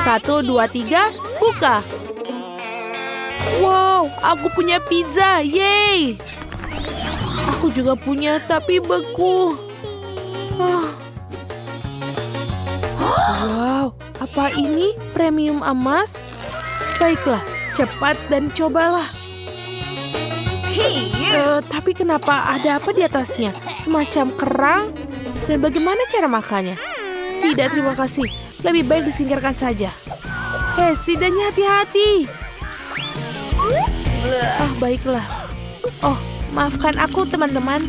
1, 2, 3, buka. Wow, aku punya pizza. Yeay. Aku juga punya, tapi beku. Wow, apa ini? Premium emas? Baiklah, cepat dan cobalah. Tapi kenapa ada apa di atasnya? Semacam kerang? Dan bagaimana cara makannya? Tidak, terima kasih. Lebih baik disingkirkan saja. Hei, setidaknya hati-hati. Baiklah. Oh, maafkan aku, teman-teman.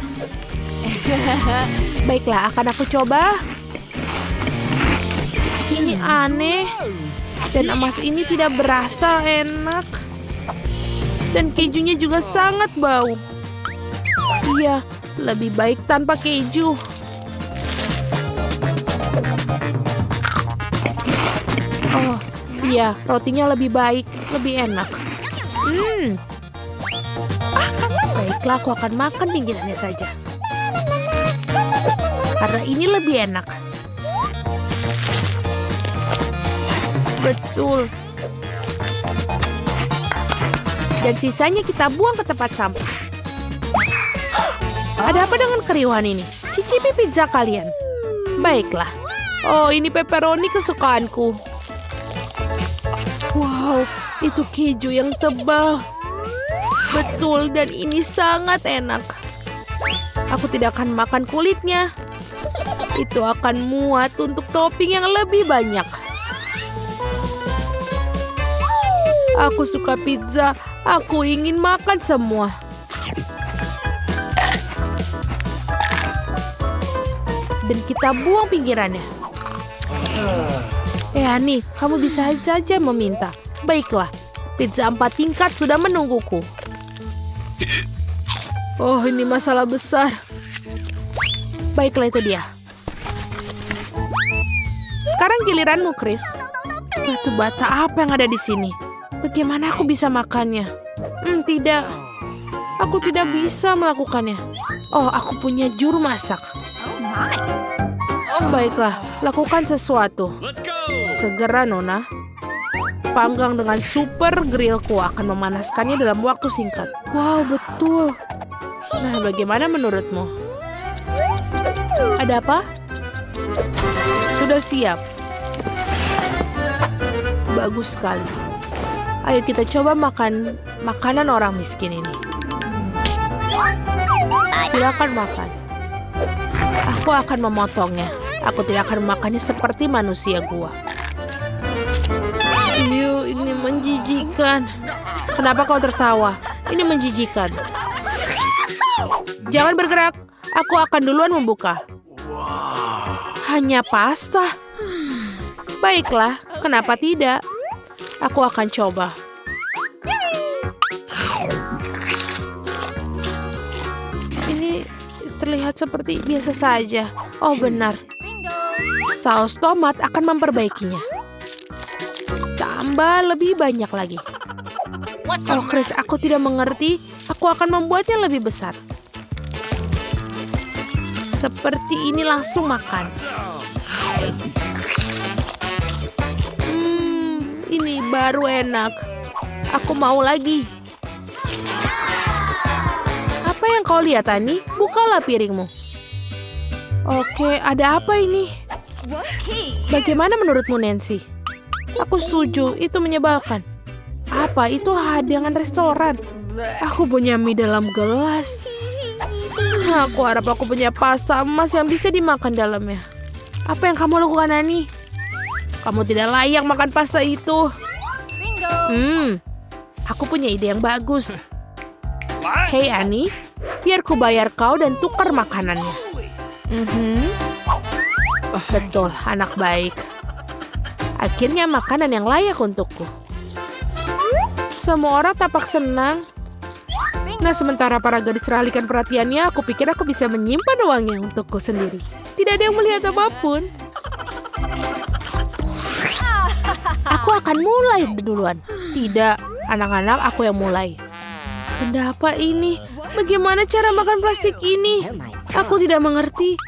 Baiklah, akan aku coba. Ini aneh. Dan emas ini tidak berasa enak. Dan kejunya juga sangat bau. Iya, lebih baik tanpa keju. Oh, iya, rotinya lebih baik, lebih enak. Baiklah, aku akan makan pinggirannya saja. Karena ini lebih enak. Betul. Dan sisanya kita buang ke tempat sampah. Ada apa dengan keriuhan ini? Cicipi pizza kalian. Baiklah. Oh, ini pepperoni kesukaanku. Wow, itu keju yang tebal. Betul, dan ini sangat enak. Aku tidak akan makan kulitnya. Itu akan muat untuk topping yang lebih banyak. Aku suka pizza. Aku ingin makan semua. Dan kita buang pinggirannya. Nih, kamu bisa saja meminta. Baiklah, pizza 4 tingkat sudah menungguku. Oh, ini masalah besar. Baiklah, itu dia. Sekarang giliranmu, Chris. Batu bata apa yang ada di sini? Bagaimana aku bisa makannya? Tidak. Aku tidak bisa melakukannya. Oh, aku punya juru masak. Baiklah, lakukan sesuatu. Segera, Nona. Panggang dengan super grillku akan memanaskannya dalam waktu singkat. Wow, betul. Nah, bagaimana menurutmu? Ada apa? Sudah siap. Bagus sekali. Ayo kita coba makan makanan orang miskin ini. Silakan makan. Aku akan memotongnya. Aku tidak akan memakannya seperti manusia gua. Ini menjijikan. Kenapa kau tertawa? Ini menjijikan. Jangan bergerak. Aku akan duluan membuka. Hanya pasta. Baiklah, kenapa tidak? Aku akan coba. Ini terlihat seperti biasa saja. Oh, benar. Saus tomat akan memperbaikinya. Tambah lebih banyak lagi. Oh, Chris, aku tidak mengerti. Aku akan membuatnya lebih besar. Seperti ini, langsung makan. Ini baru enak. Aku mau lagi. Apa yang kau lihat, Ani? Bukalah piringmu. Oke, ada apa ini? Bagaimana menurutmu, Nancy? Aku setuju, itu menyebalkan. Apa? Itu hidangan restoran. Aku punya mie dalam gelas. Aku harap aku punya pasta emas yang bisa dimakan dalamnya. Apa yang kamu lakukan, Ani? Kamu tidak layak makan pasta itu. Aku punya ide yang bagus. Hei, Ani, biar ku bayar kau dan tukar makanannya. Betul, anak baik. Akhirnya makanan yang layak untukku. Semua orang tampak senang. Nah, sementara para gadis teralihkan perhatiannya, aku pikir aku bisa menyimpan uangnya untukku sendiri. Tidak ada yang melihat apapun. Aku akan mulai duluan. Tidak, anak-anak, aku yang mulai. Benda apa ini? Bagaimana cara makan plastik ini? Aku tidak mengerti.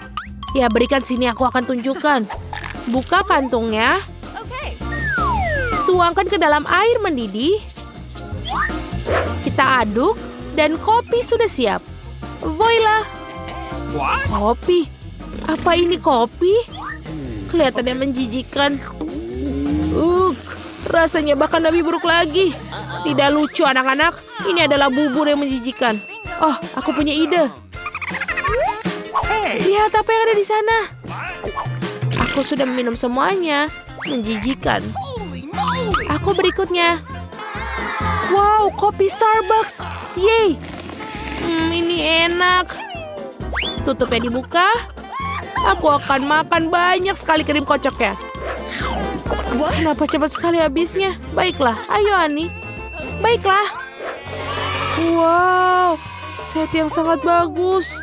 Ya, berikan sini, aku akan tunjukkan. Buka kantungnya. Tuangkan ke dalam air mendidih. Kita aduk dan kopi sudah siap. Voila! Kopi? Apa ini kopi? Kelihatannya menjijikan. Rasanya bahkan lebih buruk lagi. Tidak lucu anak-anak. Ini adalah bubur yang menjijikan. Oh, aku punya ide. Lihat apa yang ada di sana. Aku sudah minum semuanya. Menjijikan. Aku berikutnya. Wow, kopi Starbucks. Yeay. Ini enak. Tutupnya dibuka. Aku akan makan banyak sekali krim kocoknya. Kenapa cepat sekali habisnya? Baiklah, ayo Ani. Baiklah. Wow, set yang sangat bagus.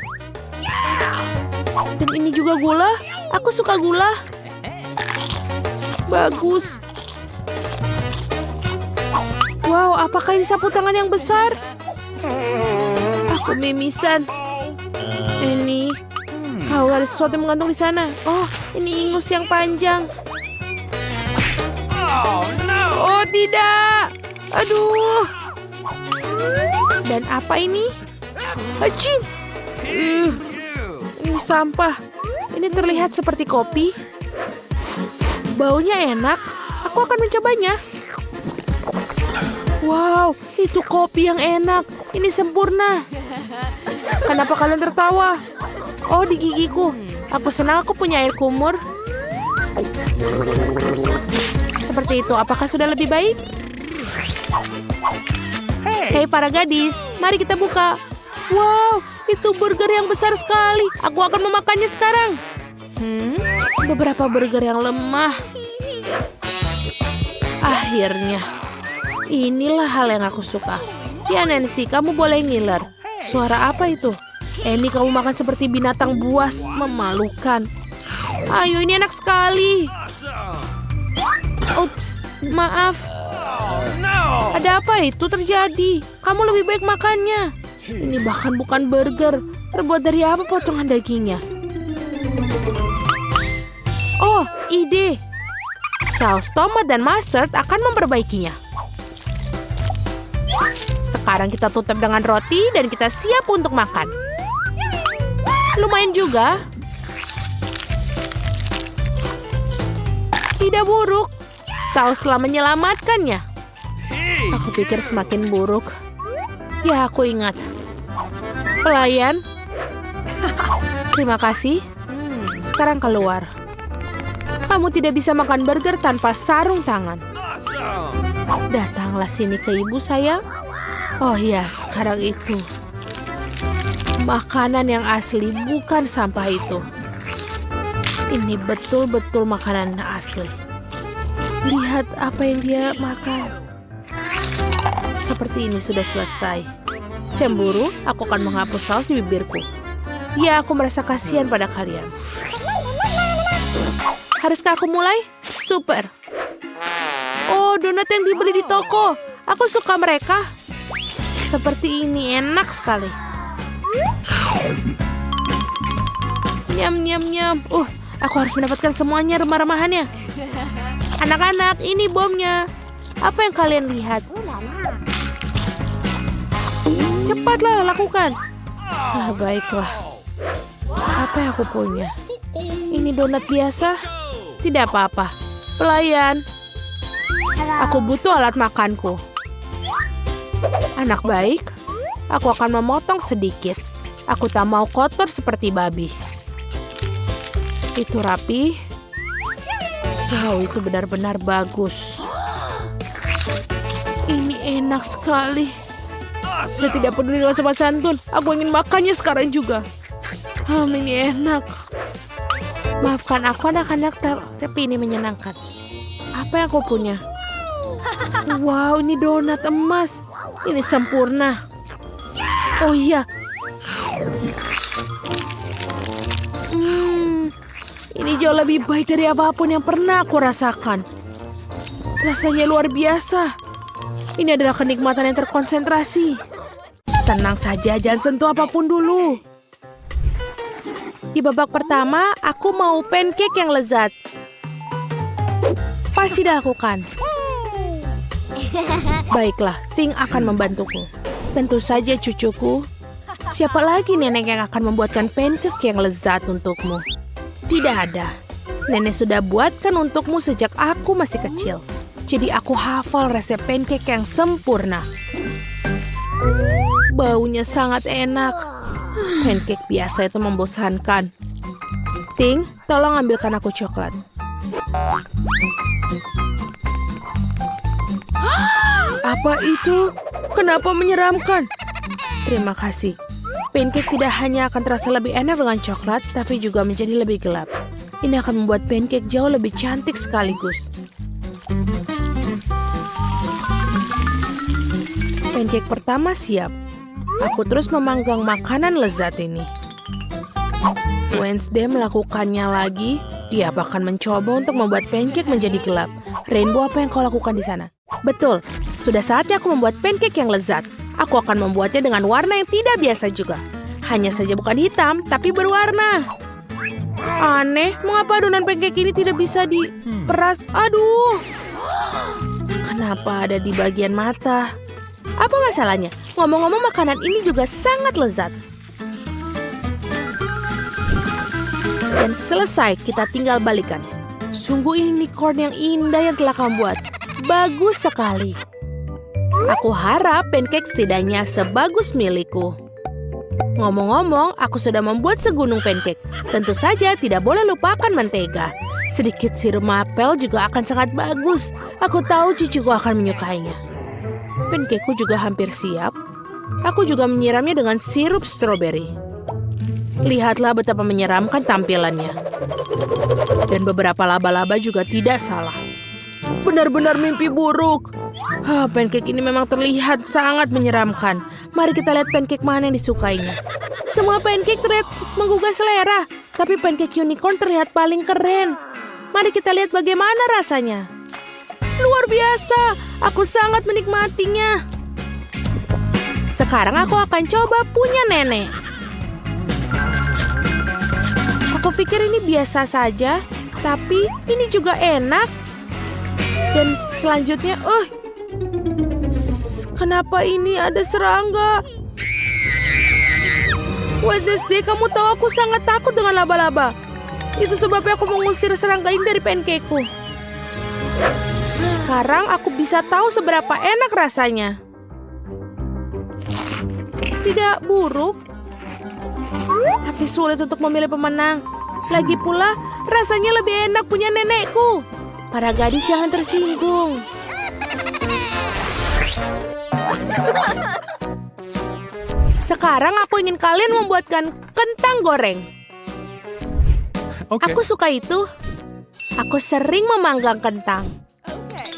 Dan ini juga gula. Aku suka gula. Bagus. Wow, apakah ini sapu tangan yang besar? Aku mimisan. Ini, kau ada sesuatu yang menggantung di sana. Oh, ini ingus yang panjang. Oh, tidak. Aduh. Dan apa ini? Hacim. Ini sampah. Ini terlihat seperti kopi. Baunya enak. Aku akan mencobanya. Wow, itu kopi yang enak. Ini sempurna. Kenapa kalian tertawa? Oh, di gigiku. Aku senang aku punya air kumur. Seperti itu. Apakah sudah lebih baik? Hei para gadis, mari kita buka. Wow, itu burger yang besar sekali. Aku akan memakannya sekarang. Beberapa burger yang lemah. Akhirnya. Inilah hal yang aku suka. Ya Nancy, kamu boleh ngiler. Suara apa itu? Ini kamu makan seperti binatang buas. Memalukan. Ayo, ini enak sekali. Ups, maaf. Ada apa itu terjadi? Kamu lebih baik makannya. Ini bahkan bukan burger. Terbuat dari apa potongan dagingnya? Oh, ide. Saus tomat dan mustard akan memperbaikinya. Sekarang kita tutup dengan roti dan kita siap untuk makan. Lumayan juga. Tidak buruk. Saus telah menyelamatkannya. Aku pikir semakin buruk. Ya, aku ingat. Pelayan. Terima kasih. Sekarang keluar. Kamu tidak bisa makan burger tanpa sarung tangan. Datanglah sini ke ibu sayang. Oh ya, sekarang itu. Makanan yang asli, bukan sampah itu. Ini betul-betul makanan asli. Lihat apa yang dia makan. Seperti ini sudah selesai. Cemburu, aku akan menghapus saus di bibirku. Ya, aku merasa kasihan pada kalian. Haruskah aku mulai? Super. Oh, donat yang dibeli di toko. Aku suka mereka. Seperti ini, enak sekali. Nyam, nyam, nyam. Aku harus mendapatkan semuanya remah-remahannya. Anak-anak, ini bomnya. Apa yang kalian lihat? Cepatlah, lakukan. Baiklah. Apa yang aku punya? Ini donat biasa? Tidak apa-apa. Pelayan. Aku butuh alat makanku. Anak baik, aku akan memotong sedikit. Aku tak mau kotor seperti babi. Itu rapi. Wow, itu benar-benar bagus. Ini enak sekali. Saya tidak peduli dengan sopan santun. Aku ingin makannya sekarang juga. Ini enak. Maafkan aku anak-anak, tapi ini menyenangkan. Apa yang aku punya? Wow, ini donat emas. Ini sempurna. Oh iya. Ini jauh lebih baik dari apapun yang pernah aku rasakan. Rasanya luar biasa. Ini adalah kenikmatan yang terkonsentrasi. Tenang saja, jangan sentuh apapun dulu. Di babak pertama, aku mau pancake yang lezat. Pasti dilakukan. Baiklah, Ting akan membantuku. Tentu saja cucuku. Siapa lagi nenek yang akan membuatkan pancake yang lezat untukmu? Tidak ada. Nenek sudah buatkan untukmu sejak aku masih kecil. Jadi aku hafal resep pancake yang sempurna. Baunya sangat enak. Pancake biasa itu membosankan. Ting, tolong ambilkan aku coklat. Apa itu? Kenapa menyeramkan? Terima kasih. Pancake tidak hanya akan terasa lebih enak dengan coklat, tapi juga menjadi lebih gelap. Ini akan membuat pancake jauh lebih cantik sekaligus. Pancake pertama siap. Aku terus memanggang makanan lezat ini. Wednesday melakukannya lagi. Dia bahkan mencoba untuk membuat pancake menjadi gelap. Rainbow, apa yang kau lakukan di sana? Betul, sudah saatnya aku membuat pancake yang lezat. Aku akan membuatnya dengan warna yang tidak biasa juga. Hanya saja bukan hitam, tapi berwarna. Aneh, mengapa adonan pancake ini tidak bisa diperas? Aduh, kenapa ada di bagian mata? Apa masalahnya? Ngomong-ngomong, makanan ini juga sangat lezat. Dan selesai, kita tinggal balikan. Sungguh ini unicorn yang indah yang telah kamu buat. Bagus sekali. Aku harap pancake setidaknya sebagus milikku. Ngomong-ngomong, aku sudah membuat segunung pancake. Tentu saja tidak boleh lupakan mentega. Sedikit sirup maple juga akan sangat bagus. Aku tahu cucuku akan menyukainya. Pancakeku juga hampir siap. Aku juga menyiramnya dengan sirup stroberi. Lihatlah betapa menyeramkan tampilannya. Dan beberapa laba-laba juga tidak salah. Benar-benar mimpi buruk. Pancake ini memang terlihat sangat menyeramkan. Mari kita lihat pancake mana yang disukainya. Semua pancake terlihat menggugah selera, tapi pancake unicorn terlihat paling keren. Mari kita lihat bagaimana rasanya. Luar biasa, aku sangat menikmatinya. Sekarang aku akan coba punya nenek. Aku pikir ini biasa saja, tapi ini juga enak. Dan selanjutnya, kenapa ini ada serangga? Wednesday, kamu tahu aku sangat takut dengan laba-laba. Itu sebabnya aku mengusir serangga ini dari pancakeku. Sekarang aku bisa tahu seberapa enak rasanya. Tidak buruk, tapi sulit untuk memilih pemenang. Lagi pula, rasanya lebih enak punya nenekku. Para gadis jangan tersinggung. Sekarang aku ingin kalian membuatkan kentang goreng. Okay. Aku suka itu. Aku sering memanggang kentang.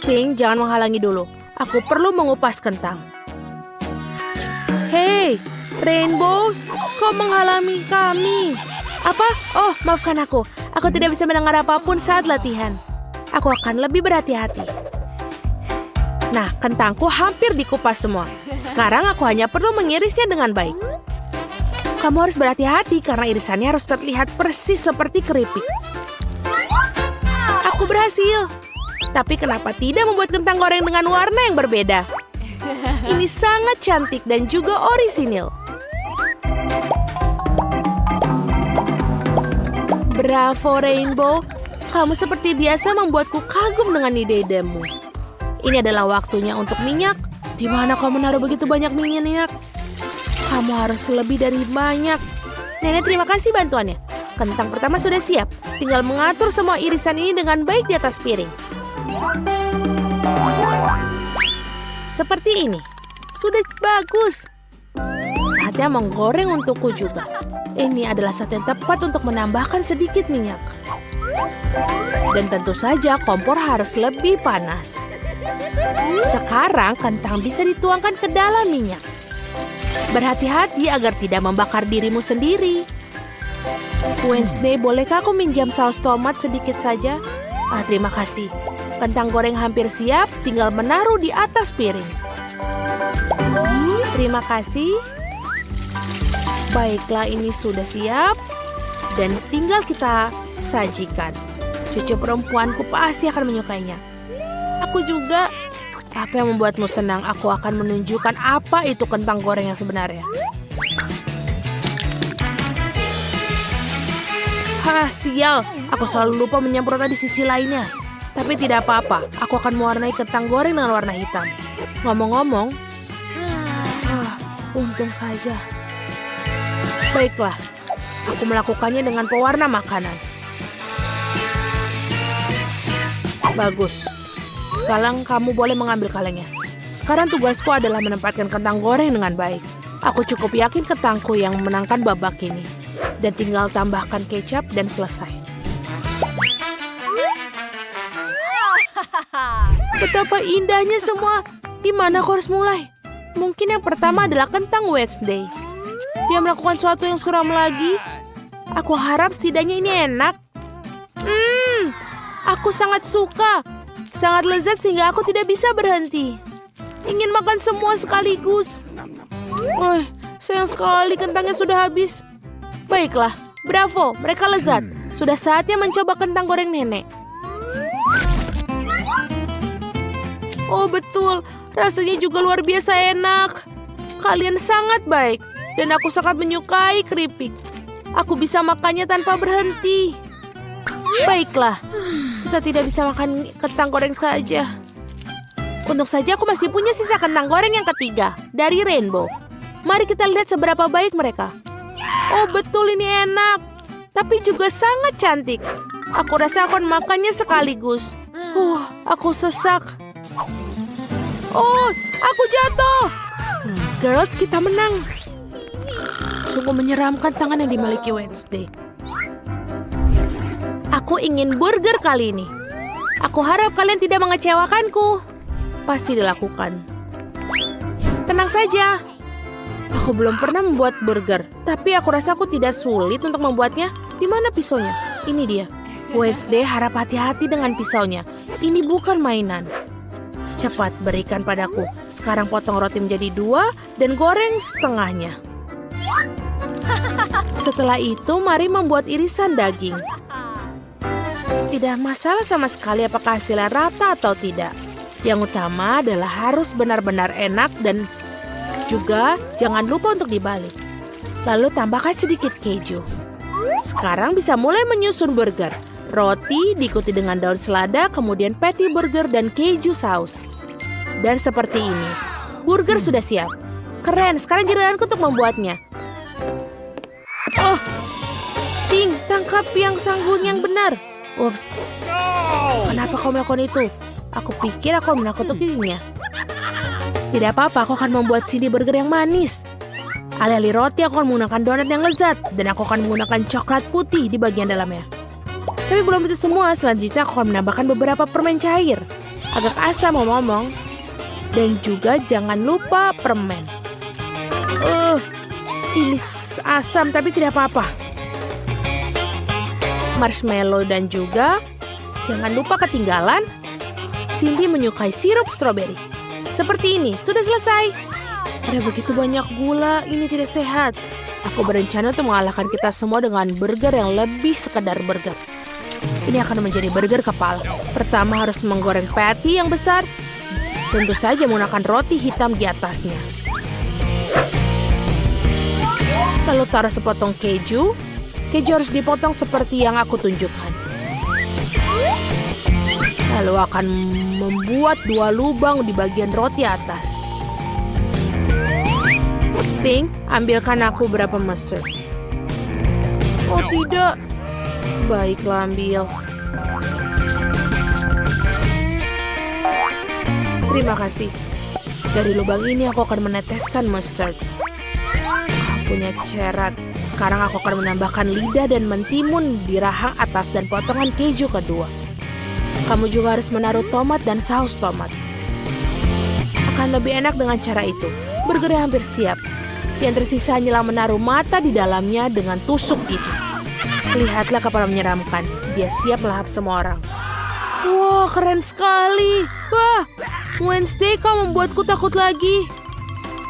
Ting, jangan menghalangi dulu. Aku perlu mengupas kentang. Hei, Rainbow, kau menghalangi kami. Apa? Oh, maafkan aku. Aku tidak bisa mendengar apapun saat latihan. Aku akan lebih berhati-hati. Nah, kentangku hampir dikupas semua. Sekarang aku hanya perlu mengirisnya dengan baik. Kamu harus berhati-hati karena irisannya harus terlihat persis seperti keripik. Aku berhasil. Tapi kenapa tidak membuat kentang goreng dengan warna yang berbeda? Ini sangat cantik dan juga orisinil. Bravo, Rainbow. Kamu seperti biasa membuatku kagum dengan ide-idemu. Ini adalah waktunya untuk minyak. Di mana kau menaruh begitu banyak minyak? Kamu harus lebih dari banyak. Nenek, terima kasih bantuannya. Kentang pertama sudah siap. Tinggal mengatur semua irisan ini dengan baik di atas piring. Seperti ini. Sudah bagus. Saatnya menggoreng untukku juga. Ini adalah saat yang tepat untuk menambahkan sedikit minyak. Dan tentu saja kompor harus lebih panas. Sekarang kentang bisa dituangkan ke dalam minyak. Berhati-hati agar tidak membakar dirimu sendiri. Wednesday, bolehkah aku minjam saus tomat sedikit saja? Terima kasih. Kentang goreng hampir siap, tinggal menaruh di atas piring. Terima kasih. Baiklah, ini sudah siap. Dan tinggal kita sajikan. Cucu perempuanku pasti akan menyukainya. Aku juga. Apa yang membuatmu senang? Aku akan menunjukkan apa itu kentang goreng yang sebenarnya. Hah, sial. Aku selalu lupa menyemprotnya di sisi lainnya. Tapi tidak apa-apa. Aku akan mewarnai kentang goreng dengan warna hitam. Ngomong-ngomong, untung saja. Baiklah, aku melakukannya dengan pewarna makanan. Bagus. Sekarang kamu boleh mengambil kalengnya. Sekarang tugasku adalah menempatkan kentang goreng dengan baik. Aku cukup yakin kentangku yang memenangkan babak ini. Dan tinggal tambahkan kecap dan selesai. Betapa indahnya semua. Di mana aku harus mulai? Mungkin yang pertama adalah kentang Wednesday. Dia melakukan sesuatu yang suram lagi. Aku harap setidaknya ini enak. Aku sangat suka. Sangat lezat sehingga aku tidak bisa berhenti. Ingin makan semua sekaligus. Sayang sekali kentangnya sudah habis. Baiklah, bravo, mereka lezat. Sudah saatnya mencoba kentang goreng nenek. Oh betul, rasanya juga luar biasa enak. Kalian sangat baik. Dan aku sangat menyukai keripik. Aku bisa makannya tanpa berhenti. Baiklah, kita tidak bisa makan kentang goreng saja. Untung saja aku masih punya sisa kentang goreng yang ketiga, dari Rainbow. Mari kita lihat seberapa baik mereka. Oh betul, ini enak. Tapi juga sangat cantik. Aku rasa akan makannya sekaligus. Aku sesak. Oh, aku jatuh. Girls, kita menang. Sungguh menyeramkan tangan yang dimiliki Wednesday. Aku ingin burger kali ini. Aku harap kalian tidak mengecewakanku. Pasti dilakukan. Tenang saja. Aku belum pernah membuat burger. Tapi aku rasa aku tidak sulit untuk membuatnya. Di mana pisaunya? Ini dia. Wednesday harap hati-hati dengan pisaunya. Ini bukan mainan. Cepat berikan padaku. Sekarang potong roti menjadi 2 dan goreng setengahnya. Setelah itu mari membuat irisan daging. Tidak masalah sama sekali apakah hasilnya rata atau tidak. Yang utama adalah harus benar-benar enak dan juga jangan lupa untuk dibalik. Lalu tambahkan sedikit keju. Sekarang bisa mulai menyusun burger. Roti diikuti dengan daun selada, kemudian patty burger dan keju saus. Dan seperti ini. Burger sudah siap. Keren, sekarang giliranku untuk membuatnya. Oh, Ting, tangkap yang sanggung yang benar. Ups, kenapa kau melakukan itu? Aku pikir aku menakut-nakutinya. Tidak apa-apa, aku akan membuat Cindy burger yang manis. Alih-alih roti, aku akan menggunakan donat yang lezat. Dan aku akan menggunakan coklat putih di bagian dalamnya. Tapi belum itu semua, selanjutnya aku akan menambahkan beberapa permen cair. Agak asam ngomong-ngomong. Dan juga jangan lupa permen. Ini asam tapi tidak apa-apa. Marshmallow dan juga jangan lupa ketinggalan. Cindy menyukai sirup stroberi. Seperti ini, sudah selesai. Ada begitu banyak gula, ini tidak sehat. Aku berencana untuk mengalahkan kita semua dengan burger yang lebih sekedar burger. Ini akan menjadi burger kepala. Pertama harus menggoreng patty yang besar. Tentu saja menggunakan roti hitam di atasnya. Lalu taruh sepotong keju. Keju harus dipotong seperti yang aku tunjukkan. Lalu akan membuat 2 lubang di bagian roti atas. Ting, ambilkan aku berapa mustard. Oh tidak. Baiklah, ambil. Terima kasih. Dari lubang ini aku akan meneteskan mustard. Punya cerat. Sekarang aku akan menambahkan lidah dan mentimun di rahang atas dan potongan keju kedua. Kamu juga harus menaruh tomat dan saus tomat. Akan lebih enak dengan cara itu. Burgernya hampir siap. Yang tersisa hanyalah menaruh mata di dalamnya dengan tusuk gigi. Lihatlah kepala menyeramkan. Dia siap melahap semua orang. Wah, keren sekali. Wah, Wednesday kau membuatku takut lagi.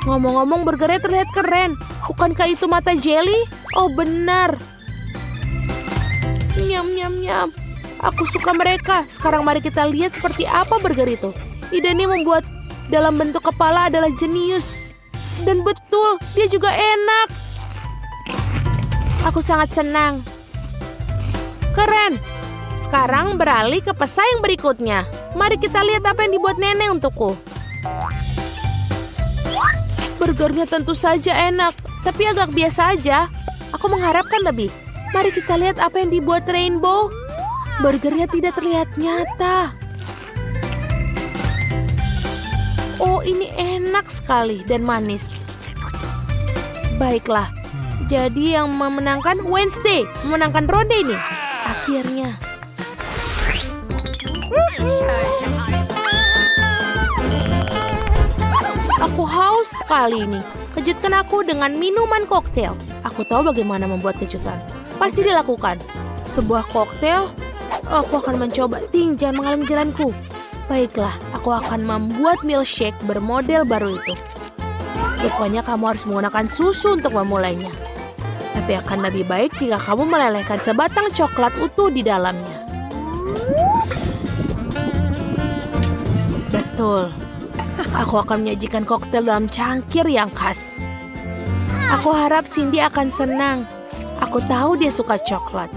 Ngomong-ngomong, burgernya terlihat keren. Bukankah itu mata jelly? Oh, benar. Nyam, nyam, nyam. Aku suka mereka. Sekarang mari kita lihat seperti apa burger itu. Ide ini membuat dalam bentuk kepala adalah jenius. Dan betul, dia juga enak. Aku sangat senang. Keren. Sekarang beralih ke pesaing berikutnya. Mari kita lihat apa yang dibuat nenek untukku. Burgernya tentu saja enak, tapi agak biasa aja. Aku mengharapkan lebih. Mari kita lihat apa yang dibuat Rainbow. Burgernya tidak terlihat nyata. Oh, ini enak sekali dan manis. Baiklah, jadi yang memenangkan Wednesday, memenangkan ronde ini. Akhirnya. Aku haus sekali ini. Kejutkan aku dengan minuman koktail. Aku tahu bagaimana membuat kejutan. Pasti dilakukan. Sebuah koktail. Aku akan mencoba. Ting, jangan menghalangi jalanku. Baiklah, aku akan membuat milkshake bermodel baru itu. Rupanya kamu harus menggunakan susu untuk memulainya. Tapi akan lebih baik jika kamu melelehkan sebatang coklat utuh di dalamnya. Betul. Aku akan menyajikan koktail dalam cangkir yang khas. Aku harap Cindy akan senang. Aku tahu dia suka coklat.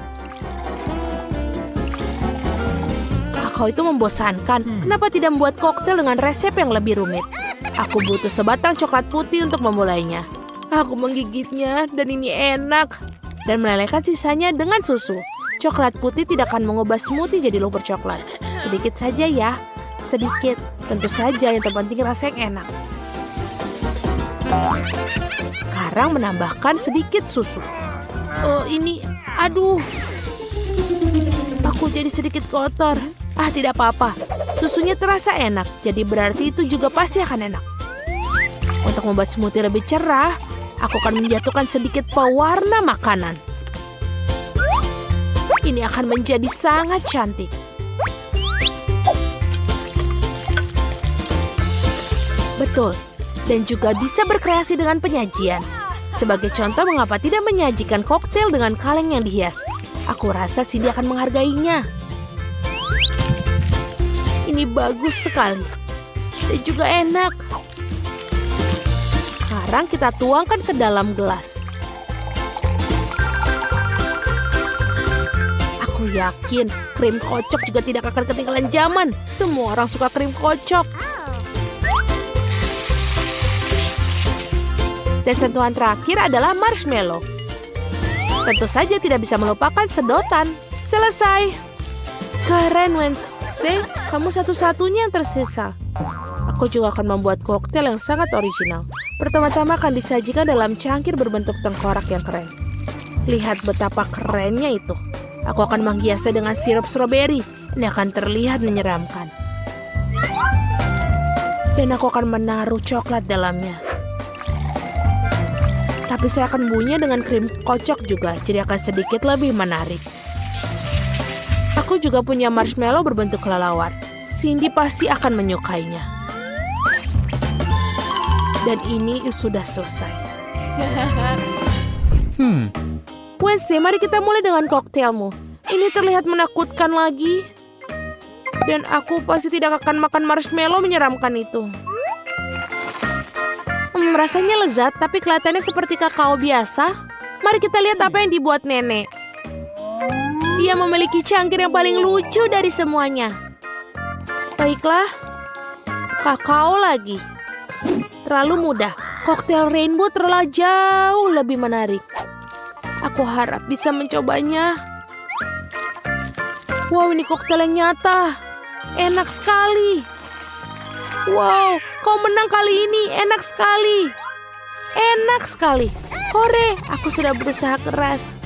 Kakao itu membosankan. Kenapa tidak membuat koktail dengan resep yang lebih rumit? Aku butuh sebatang coklat putih untuk memulainya. Aku menggigitnya dan ini enak. Dan melelehkan sisanya dengan susu. Coklat putih tidak akan mengubah smoothie jadi lumpur coklat. Sedikit saja ya. Sedikit. Tentu saja yang terpenting rasa yang enak. Sekarang menambahkan sedikit susu. Oh ini, aduh. Aku jadi sedikit kotor. Tidak apa-apa. Susunya terasa enak. Jadi berarti itu juga pasti akan enak. Untuk membuat smoothie lebih cerah, aku akan menjatuhkan sedikit pewarna makanan. Ini akan menjadi sangat cantik. Betul, dan juga bisa berkreasi dengan penyajian. Sebagai contoh, mengapa tidak menyajikan koktail dengan kaleng yang dihias? Aku rasa Cindy akan menghargainya. Ini bagus sekali. Dan juga enak. Sekarang kita tuangkan ke dalam gelas. Aku yakin krim kocok juga tidak akan ketinggalan zaman. Semua orang suka krim kocok. Dan sentuhan terakhir adalah marshmallow. Tentu saja tidak bisa melupakan sedotan. Selesai. Keren, Wednesday. Kamu satu-satunya yang tersisa. Aku juga akan membuat koktail yang sangat original. Pertama-tama akan disajikan dalam cangkir berbentuk tengkorak yang keren. Lihat betapa kerennya itu. Aku akan menghiasnya dengan sirup stroberi. Ini akan terlihat menyeramkan. Dan aku akan menaruh coklat dalamnya. Tapi saya akan membuatnya dengan krim kocok juga, jadi akan sedikit lebih menarik. Aku juga punya marshmallow berbentuk kelelawar. Cindy pasti akan menyukainya. Dan ini sudah selesai. Wednesday, mari kita mulai dengan koktailmu. Ini terlihat menakutkan lagi. Dan aku pasti tidak akan makan marshmallow menyeramkan itu. Rasanya lezat, tapi kelihatannya seperti kakao biasa. Mari kita lihat apa yang dibuat nenek. Dia memiliki cangkir yang paling lucu dari semuanya. Baiklah, kakao lagi. Terlalu mudah. Koktail Rainbow terlalu jauh lebih menarik. Aku harap bisa mencobanya. Wow, ini koktail yang nyata. Enak sekali. Wow, kau menang kali ini. Enak sekali. Enak sekali. Hore, aku sudah berusaha keras.